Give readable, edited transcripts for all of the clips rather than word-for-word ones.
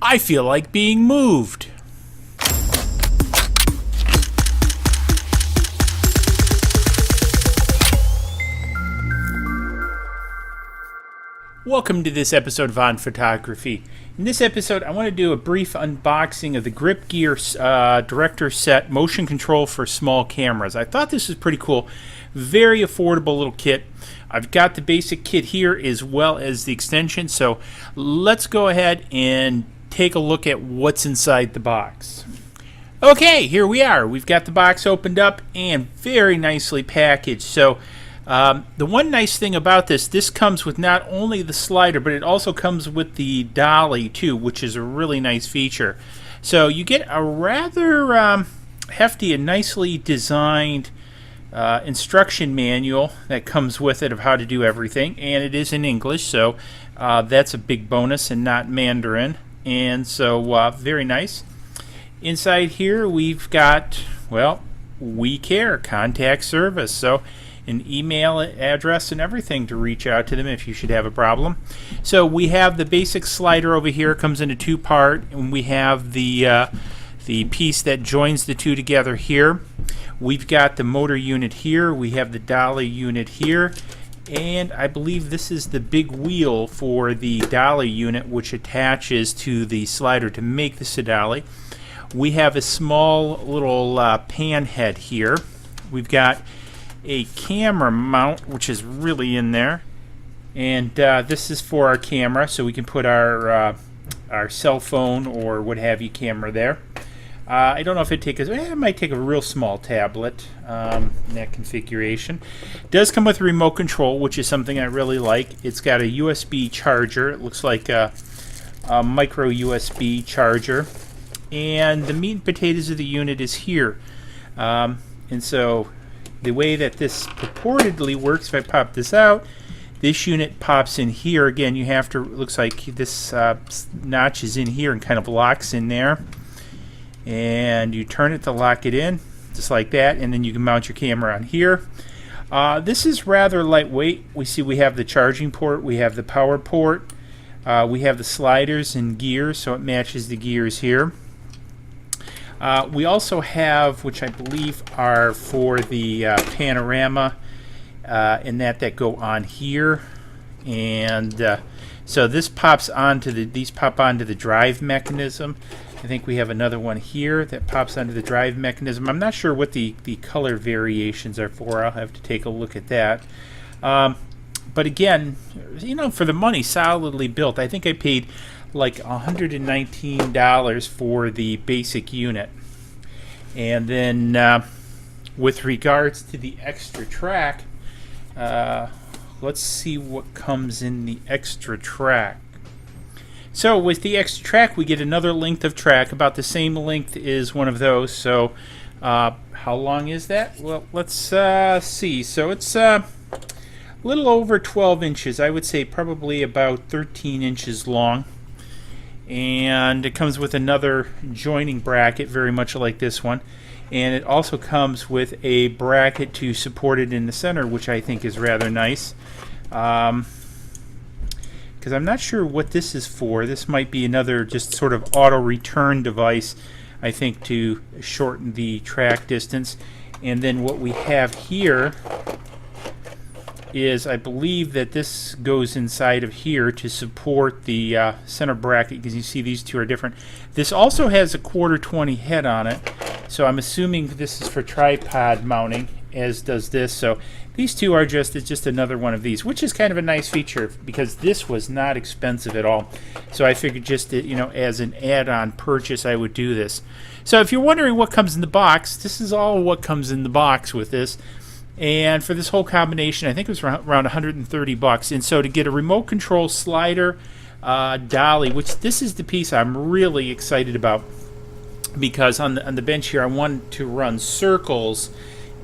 I feel like being moved. Welcome to this episode of On Photography. In this episode, I want to do a brief unboxing of the Grip Gear Director Set Motion Control for Small Cameras. I thought this was pretty cool. Very affordable little kit. I've got the basic kit here as well as the extension, so let's go ahead and take a look at what's inside the box. Okay, here we are. We've got the box opened up and very nicely packaged. So the one nice thing about this comes with not only the slider, but it also comes with the Dolly too, which is a really nice feature. So you get a rather hefty and nicely designed instruction manual that comes with it of how to do everything, and it is in English, so that's a big bonus and not Mandarin, and so very nice. Inside here we've got, well, we care contact service, so an email address and everything to reach out to them if you should have a problem. So we have the basic slider over here, comes in a two-part, and we have the piece that joins the two together here. We've got the motor unit here, we have the Dolly unit here, and I believe this is the big wheel for the Dolly unit, which attaches to the slider to make this a Dolly. We have a small little pan head here. We've got a camera mount, which is really in there, and this is for our camera, so we can put our cell phone or what have you camera there. I don't know if it might take a real small tablet in that configuration. It does come with a remote control, which is something I really like. It's got a USB charger. It looks like a micro USB charger, and the meat and potatoes of the unit is here. And so the way that this purportedly works, if I pop this out, this unit pops in here. Again, you have to, looks like this notch is in here and kind of locks in there. And you turn it to lock it in, just like that, and then you can mount your camera on here. This is rather lightweight. We have the charging port, we have the power port, we have the sliders and gears, so it matches the gears here. We also have, which I believe are for the panorama, and that go on here, and so this pops onto these pop onto the drive mechanism. I think we have another one here that pops onto the drive mechanism. I'm not sure what the color variations are for. I'll have to take a look at that. But again, you know, for the money, solidly built. I think I paid like $119 for the basic unit. And then with regards to the extra track, let's see what comes in the extra track. So with the extra track, we get another length of track, about the same length as one of those. So how long is that? Well, let's see. So it's a little over 12 inches. I would say probably about 13 inches long. And it comes with another joining bracket, very much like this one. And it also comes with a bracket to support it in the center, which I think is rather nice. Because I'm not sure what this is for. This might be another just sort of auto return device, I think, to shorten the track distance. And then what we have here is, I believe that this goes inside of here to support the center bracket, because you see these two are different. This also has a 1/4-20 head on it, so I'm assuming this is for tripod mounting, as does this. So these two are just another one of these, which is kind of a nice feature because this was not expensive at all. So I figured just, you know, as an add-on purchase, I would do this. So if you're wondering what comes in the box, this is all what comes in the box with this. And for this whole combination, I think it was around $130. And so to get a remote control slider, Dolly, which this is the piece I'm really excited about, because on the bench here I want to run circles,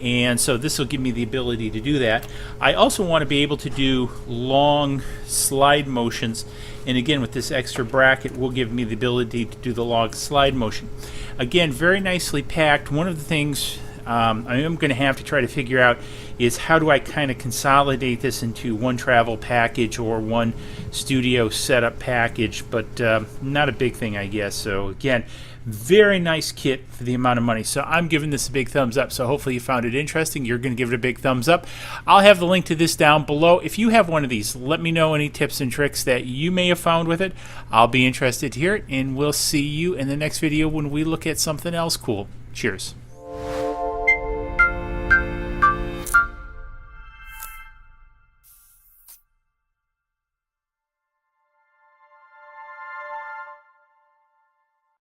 and so this will give me the ability to do that. I also want to be able to do long slide motions, and again with this extra bracket will give me the ability to do the long slide motion. Again, very nicely packed. One of the things I am going to have to try to figure out is how do I kind of consolidate this into one travel package or one studio setup package, but not a big thing, I guess. So again, very nice kit for the amount of money. So I'm giving this a big thumbs up. So hopefully you found it interesting. You're going to give it a big thumbs up. I'll have the link to this down below. If you have one of these, let me know any tips and tricks that you may have found with it. I'll be interested to hear it, and we'll see you in the next video when we look at something else cool. Cheers.